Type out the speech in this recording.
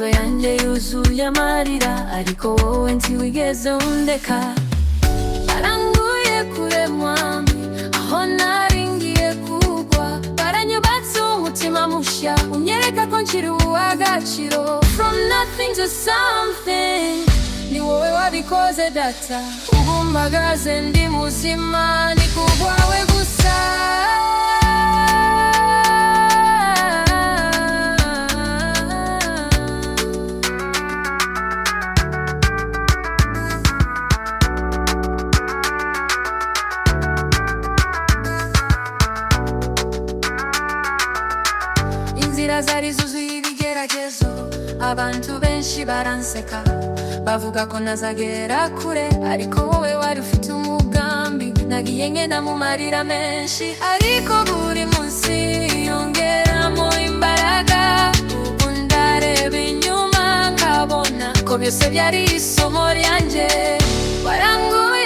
amaso yanjye yuzuye amarira, ariko wowe ntiwigeze undeka. Baranguye kure mwami, aho nari ngiye kugwa. Baranyubatse umutima mushya, unyereka ko nkiri uw'agaciro. From nothing to something, ni wowe wabikoze data. Ubu mpagaze ndi muzima, ni kubwawe gusa. Inzira zari zuzuye ibigeragezo, abantu benshi baranseka, bavuga ko ntazagera kure, ariko wowe wari ufite umugambi. Nagiye ngenda mu marira menshi, ariko buri munsi yongeramo imbaraga. Ubu ndareba inyuma nkabona ko byose byari isomo ryanjye. Waranguye